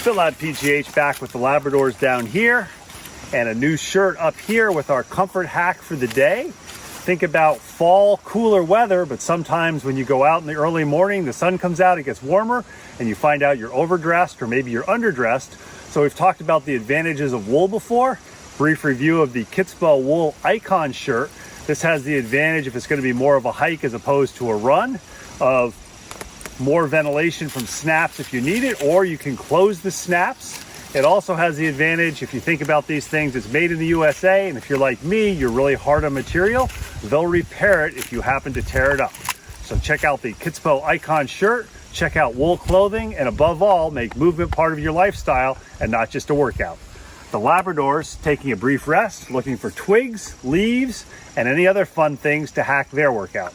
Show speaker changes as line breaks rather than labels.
FitLabPGH back with the Labradors down here and a new shirt up here with our comfort hack for the day. Think about fall, cooler weather, but sometimes when you go out in the early morning, the sun comes out, it gets warmer, and you find out you're overdressed or maybe you're underdressed. So we've talked about the advantages of wool before. Brief review of the Kitsbow Icon shirt. This has the advantage, if it's going to be more of a hike as opposed to a run, of more ventilation from snaps if you need it, or you can close the snaps. It also has the advantage, if you think about these things, it's made in the USA, and if you're like me, you're really hard on material, they'll repair it if you happen to tear it up. So check out the Kitsbow Icon shirt, check out wool clothing, and above all, make movement part of your lifestyle and not just a workout. The Labradors taking a brief rest, looking for twigs, leaves, and any other fun things to hack their workout.